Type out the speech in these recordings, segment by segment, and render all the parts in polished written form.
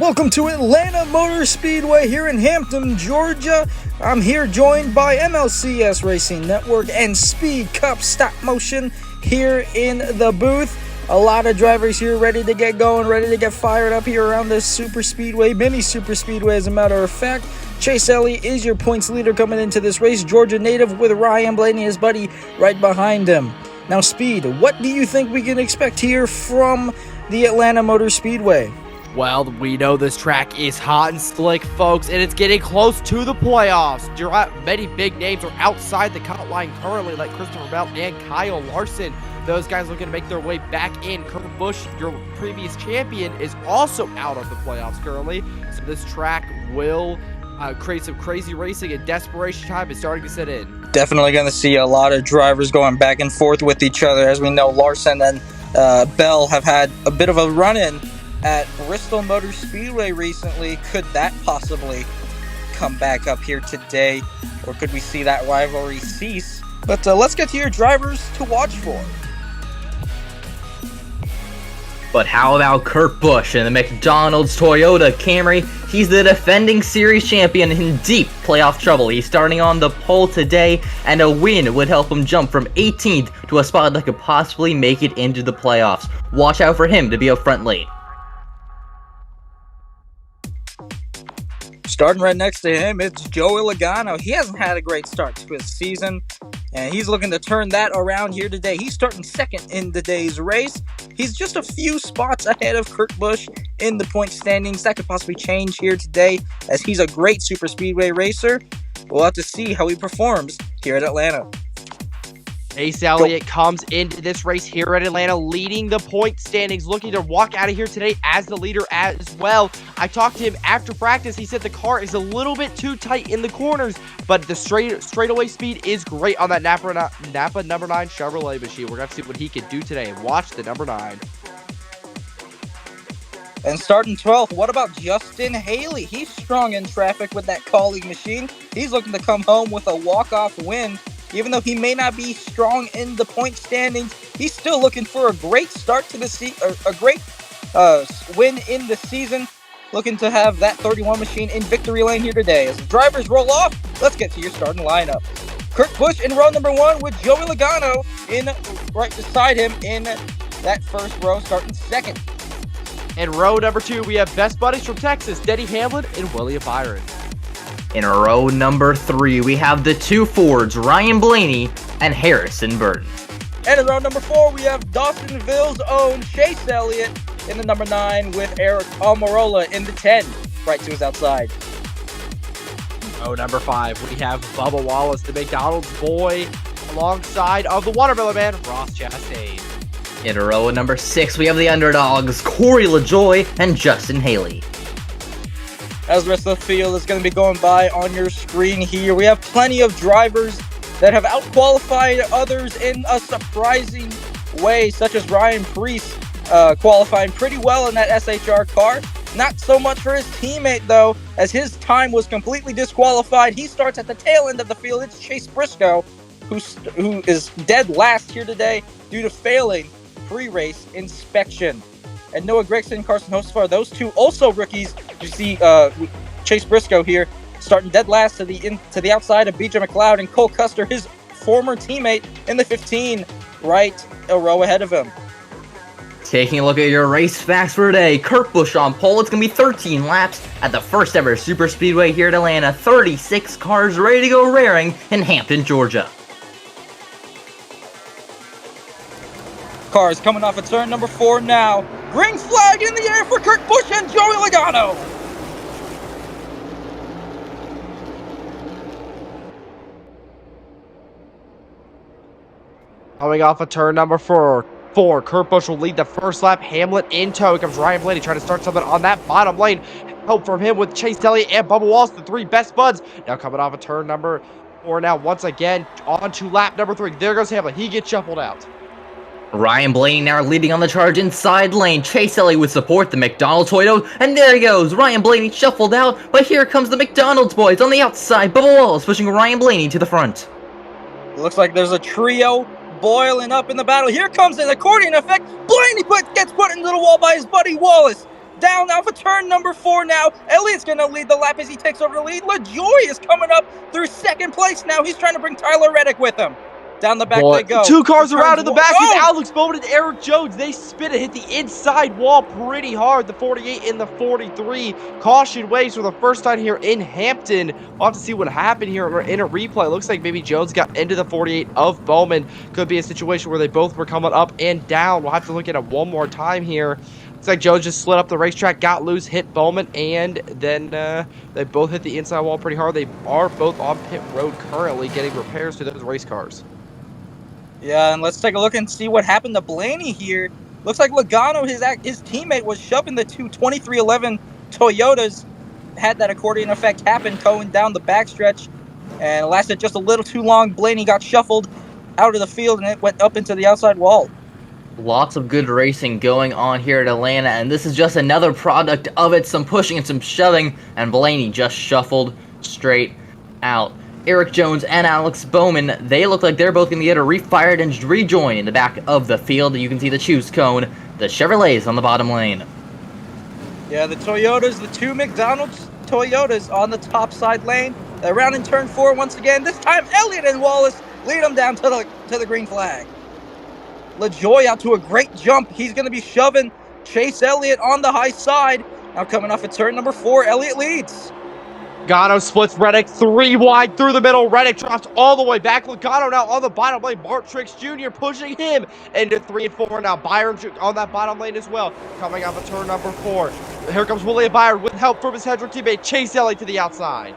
Welcome to Atlanta Motor Speedway here in Hampton, Georgia. I'm here joined by MLCS Racing Network and Speed Cup Stop Motion here in the booth. A lot of drivers here ready to get going, ready to get fired up here around this super speedway, mini super speedway as a matter of fact. Chase Elliott is your points leader coming into this race, Georgia native, with Ryan Blaney, his buddy, right behind him. Now, Speed, what do you think we can expect here from the Atlanta Motor Speedway? Well, we know this track is hot and slick, folks, and it's getting close to the playoffs. Many big names are outside the cut line currently, like Christopher Bell and Kyle Larson. Those guys looking to make their way back in. Kurt Busch, your previous champion, is also out of the playoffs currently. So this track will create some crazy racing, and desperation time is starting to set in. Definitely going to see a lot of drivers going back and forth with each other. As we know, Larson and Bell have had a bit of a run-in at Bristol Motor Speedway recently. Could that possibly come back up here today, or could we see that rivalry cease? But let's get to your drivers to watch for. But how about Kurt Busch in the McDonald's Toyota Camry? He's the defending series champion in deep playoff trouble. He's starting on the pole today, and a win would help him jump from 18th to a spot that could possibly make it into the playoffs. Watch out for him to be up front late. Starting right next to him, it's Joey Logano. He hasn't had a great start to his season, and he's looking to turn that around here today. He's starting second in today's race. He's just a few spots ahead of Kurt Busch in the point standings. That could possibly change here today, as he's a great super speedway racer. We'll have to see how he performs here at Atlanta. Chase Elliott comes into this race here at Atlanta, leading the point standings, looking to walk out of here today as the leader as well. I talked to him after practice. He said the car is a little bit too tight in the corners, but the straightaway speed is great on that Napa number 9 Chevrolet machine. We're going to see what he can do today. Watch the number 9. And starting 12th, what about Justin Haley? He's strong in traffic with that colleague machine. He's looking to come home with a walk-off win. Even though he may not be strong in the point standings, he's still looking for a great start to the season, a great win in the season. Looking to have that 31 machine in victory lane here today. As the drivers roll off, let's get to your starting lineup. Kurt Busch in row number 1 with Joey Logano in right beside him in that first row, starting second. In row number 2, we have best buddies from Texas, Denny Hamlin and William Byron. In row number 3, we have the two Fords, Ryan Blaney and Harrison Burton. And in row number 4, we have Dawsonville's own Chase Elliott in the number 9 with Eric Almirola in the 10, right to his outside. Row number 5, we have Bubba Wallace, the McDonald's boy, alongside of the Watermelon Man, Ross Chastain. In row number 6, we have the underdogs, Corey LaJoie and Justin Haley. As the rest of the field is going to be going by on your screen here, we have plenty of drivers that have outqualified others in a surprising way, such as Ryan Preece qualifying pretty well in that SHR car. Not so much for his teammate, though, as his time was completely disqualified. He starts at the tail end of the field. It's Chase Briscoe, who is dead last here today due to failing pre-race inspection. And Noah Gregson and Carson Hocevar, those two also rookies. You see Chase Briscoe here starting dead last to the outside of BJ McLeod, and Cole Custer, his former teammate, in the 15, right a row ahead of him. Taking a look at your race facts for today, Kurt Busch on pole. It's going to be 13 laps at the first ever super speedway here at Atlanta. 36 cars ready to go raring in Hampton, Georgia. Cars coming off of turn number 4 now. Green flag in the air for Kurt Busch and Joey Logano. Coming off of turn number 4, Kurt Busch will lead the first lap. Hamlin in tow. Here comes Ryan Blaney trying to start something on that bottom lane. Help from him with Chase Elliott and Bubba Wallace, the 3 best buds. Now coming off of turn number 4 now once again on to lap number 3. There goes Hamlin. He gets shuffled out. Ryan Blaney now leading on the charge inside lane. Chase Elliott would support the McDonald's Toyota, and there he goes. Ryan Blaney shuffled out, but here comes the McDonald's boys on the outside. Bubba Wallace pushing Ryan Blaney to the front. It looks like there's a trio boiling up in the battle. Here comes an accordion effect. Blaney gets put into the wall by his buddy Wallace. down off of turn number 4 now. Elliott's going to lead the lap as he takes over the lead. LaJoy is coming up through second place now. He's trying to bring Tyler Reddick with him. Down the back they go. 2 cars around in the back is Oh! Alex Bowman and Eric Jones. They spin it, hit the inside wall pretty hard. The 48 and the 43. Caution waves for the first time here in Hampton. We'll have to see what happened here in a replay. It looks like maybe Jones got into the 48 of Bowman. Could be a situation where they both were coming up and down. We'll have to look at it one more time here. Looks like Jones just slid up the racetrack, got loose, hit Bowman, and then they both hit the inside wall pretty hard. They are both on pit road currently getting repairs to those race cars. Yeah, and let's take a look and see what happened to Blaney here. Looks like Logano, his teammate, was shoving the two 2311 Toyotas. Had that accordion effect happen going down the backstretch, and it lasted just a little too long. Blaney got shuffled out of the field, and it went up into the outside wall. Lots of good racing going on here at Atlanta, and this is just another product of it. Some pushing and some shoving, and Blaney just shuffled straight out. Eric Jones and Alex Bowman, they look like they're both going to get a refired and rejoin in the back of the field. You can see the choose cone, the Chevrolets on the bottom lane. Yeah, the Toyotas, the two McDonald's Toyotas on the top side lane. They're around in turn 4 once again. This time, Elliott and Wallace lead them down to the green flag. LaJoy out to a great jump. He's going to be shoving Chase Elliott on the high side. Now coming off of turn number 4, Elliott leads. Logano splits Reddick 3 wide through the middle. Reddick drops all the way back. Logano now on the bottom lane. Bart Trix Jr. pushing him into 3 and 4. Now Byron on that bottom lane as well. Coming off of turn number 4. Here comes William Byron with help from his Hendrick teammate Chase Elliott to the outside.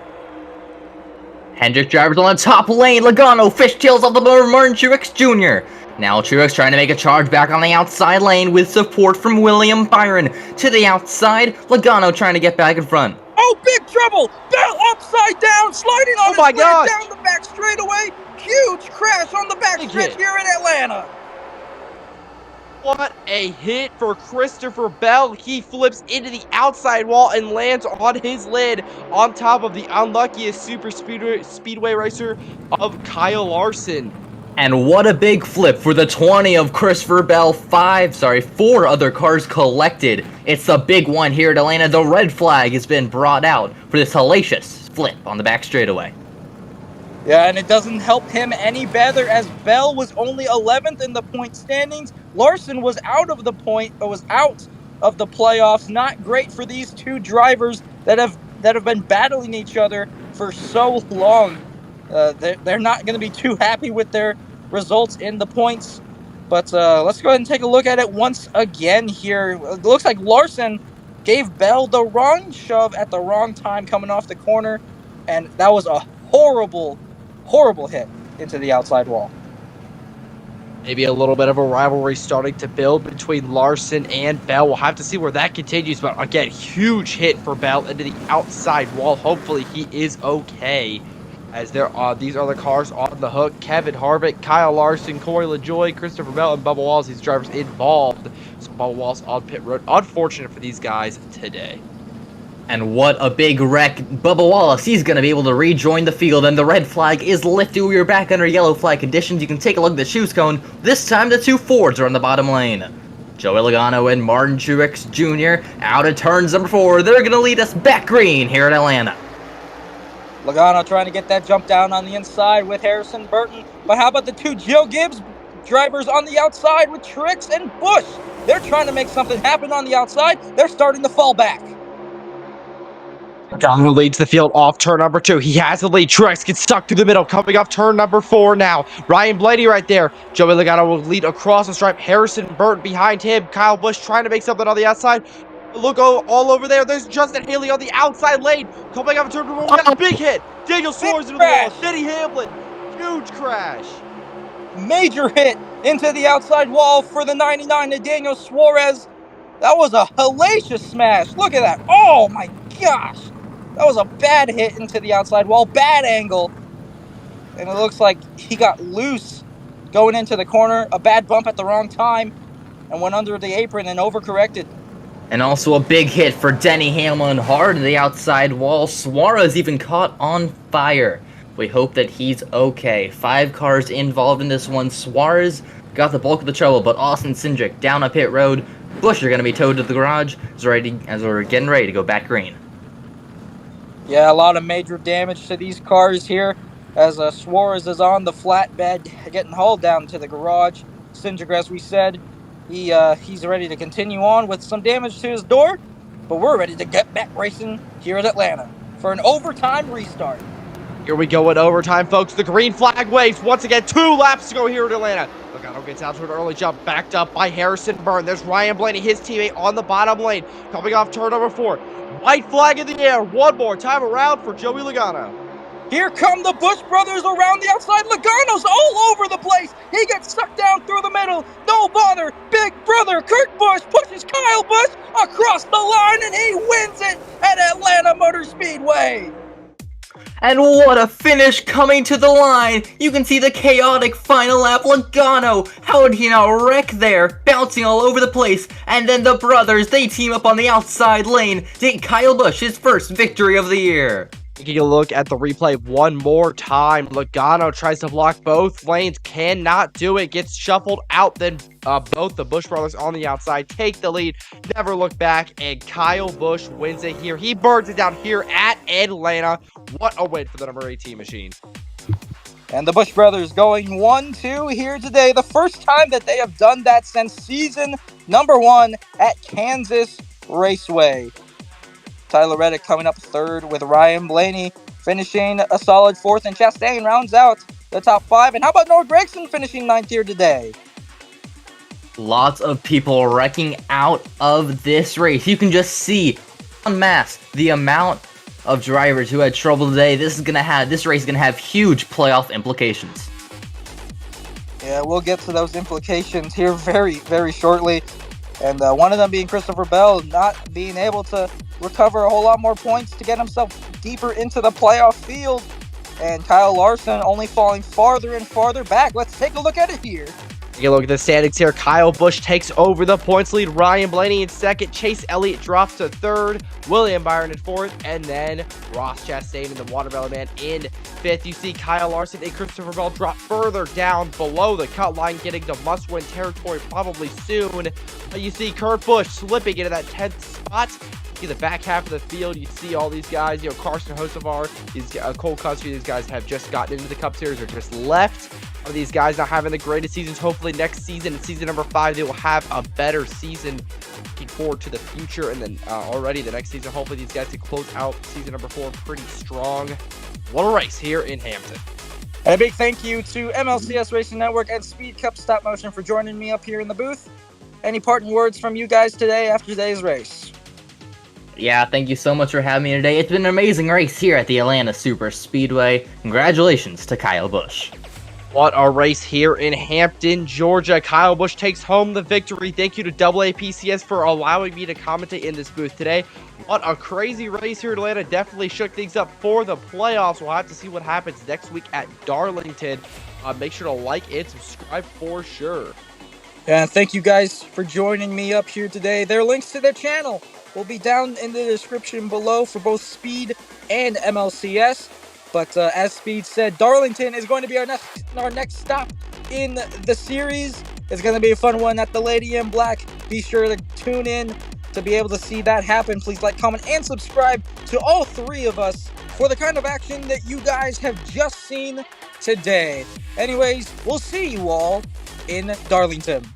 Hendrick drivers on the top lane. Logano fishtails off the motor. Martin Truex Jr. Now Truex trying to make a charge back on the outside lane with support from William Byron. To the outside, Logano trying to get back in front. Oh, big trouble! Bell upside down, sliding on his way down the back straightaway. Huge crash on the back stretch here in Atlanta. What a hit for Christopher Bell. He flips into the outside wall and lands on his lid on top of the unluckiest super speedway racer of Kyle Larson. And what a big flip for the 20 of Christopher Bell. 4 other cars collected. It's a big one here at Atlanta. The red flag has been brought out for this hellacious flip on the back straightaway. Yeah, and it doesn't help him any better as Bell was only 11th in the point standings. Larson was out of the playoffs. Not great for these two drivers that have been battling each other for so long. They're not going to be too happy with their results in the points. But let's go ahead and take a look at it once again here. It looks like Larson gave Bell the wrong shove at the wrong time coming off the corner. And that was a horrible, horrible hit into the outside wall. Maybe a little bit of a rivalry starting to build between Larson and Bell. We'll have to see where that continues. But again, huge hit for Bell into the outside wall. Hopefully he is okay. As there are these other cars on the hook. Kevin Harvick, Kyle Larson, Corey LaJoy, Christopher Bell, and Bubba Wallace. These drivers involved. So Bubba Wallace on pit road. Unfortunate for these guys today. And what a big wreck. Bubba Wallace, he's going to be able to rejoin the field, and the red flag is lifted. We are back under yellow flag conditions. You can take a look at the choose cone. This time the 2 Fords are on the bottom lane. Joey Logano and Martin Truex Jr. out of turns number 4. They're going to lead us back green here at Atlanta. Logano trying to get that jump down on the inside with Harrison Burton. But how about the 2 Joe Gibbs drivers on the outside with Trix and Busch? They're trying to make something happen on the outside. They're starting to fall back. Logano leads the field off turn number 2. He has the lead. Truex gets stuck through the middle, coming off turn number 4 now. Ryan Blaney right there. Joey Logano will lead across the stripe. Harrison Burton behind him. Kyle Busch trying to make something on the outside. Look all over there. There's Justin Haley on the outside lane. Coming off turn number 1. Got a big hit. Daniel Suarez into the wall. Denny Hamlin. Huge crash. Major hit into the outside wall for the 99 to Daniel Suarez. That was a hellacious smash. Look at that. Oh my gosh. That was a bad hit into the outside wall. Bad angle. And it looks like he got loose going into the corner. A bad bump at the wrong time. And went under the apron and overcorrected. And also a big hit for Denny Hamlin hard to the outside wall. Suarez even caught on fire. We hope that he's okay. 5 cars involved in this one. Suarez got the bulk of the trouble, but Austin Cindric down a pit road. Busch are going to be towed to the garage as we're getting ready to go back green. Yeah, a lot of major damage to these cars here as Suarez is on the flatbed getting hauled down to the garage. Cindric, as we said, he's ready to continue on with some damage to his door, but we're ready to get back racing here at Atlanta for an overtime restart. Here we go in overtime, folks. The green flag waves. Once again, 2 laps to go here at Atlanta. Logano gets out to an early jump, backed up by Harrison Byrne. There's Ryan Blaney, his teammate, on the bottom lane, coming off turn number 4. White flag in the air. One more time around for Joey Logano. Here come the Busch brothers around the outside. Logano's all over the place. He gets sucked down through the middle. No bother. Big brother Kurt Busch pushes Kyle Busch across the line, and he wins it at Atlanta Motor Speedway. And what a finish coming to the line! You can see the chaotic final lap. Logano, how did he not wreck there? Bouncing all over the place. And then the brothers, they team up on the outside lane to get Kyle Busch his first victory of the year. Taking a look at the replay one more time. Logano tries to block both lanes, cannot do it, gets shuffled out. Then both the Busch brothers on the outside take the lead, never look back, and Kyle Busch wins it here. He burns it down here at Atlanta. What a win for the number 18 machine. And the Busch brothers going 1-2 here today. The first time that they have done that since season number 1 at Kansas Raceway. Tyler Reddick coming up third with Ryan Blaney finishing a solid 4th, and Chastain rounds out the top 5. And how about Noah Gragson finishing 9th here today? Lots of people wrecking out of this race. You can just see en masse the amount of drivers who had trouble today. This race is gonna have huge playoff implications. Yeah, we'll get to those implications here very, very shortly. And one of them being Christopher Bell not being able to recover a whole lot more points to get himself deeper into the playoff field. And Kyle Larson only falling farther and farther back. Let's take a look at it here. Take a look at the standings here. Kyle Busch takes over the points lead. Ryan Blaney in 2nd. Chase Elliott drops to 3rd. William Byron in 4th. And then Ross Chastain and the Watermelon Man in 5th. You see Kyle Larson and Christopher Bell drop further down below the cut line, getting to must-win territory probably soon. You see Kurt Busch slipping into that 10th spot. See the back half of the field, you see all these guys, Carson Hocevar, Cole Custer, these guys have just gotten into the Cup Series or just left. Are these guys not having the greatest seasons? Hopefully next season, in season number 5, they will have a better season. Looking forward to the future, and then already the next season, hopefully these guys can close out season number 4 pretty strong. What a race here in Hampton. And a big thank you to MLCS Racing Network and Speed Cup Stop Motion for joining me up here in the booth. Any parting words from you guys today after today's race? Yeah, thank you so much for having me today. It's been an amazing race here at the Atlanta Super Speedway. Congratulations to Kyle Busch. What a race here in Hampton, Georgia. Kyle Busch takes home the victory. Thank you to AAPCS for allowing me to commentate in this booth today. What a crazy race here in Atlanta. Definitely shook things up for the playoffs. We'll have to see what happens next week at Darlington. Make sure to like and subscribe for sure. And thank you guys for joining me up here today. There are links to their channel will be down in the description below for both Speed and MLCS. But as Speed said, Darlington is going to be our next stop in the series. It's going to be a fun one at the Lady in Black. Be sure to tune in to be able to see that happen. Please like, comment, and subscribe to all 3 of us for the kind of action that you guys have just seen today. Anyways, we'll see you all in Darlington.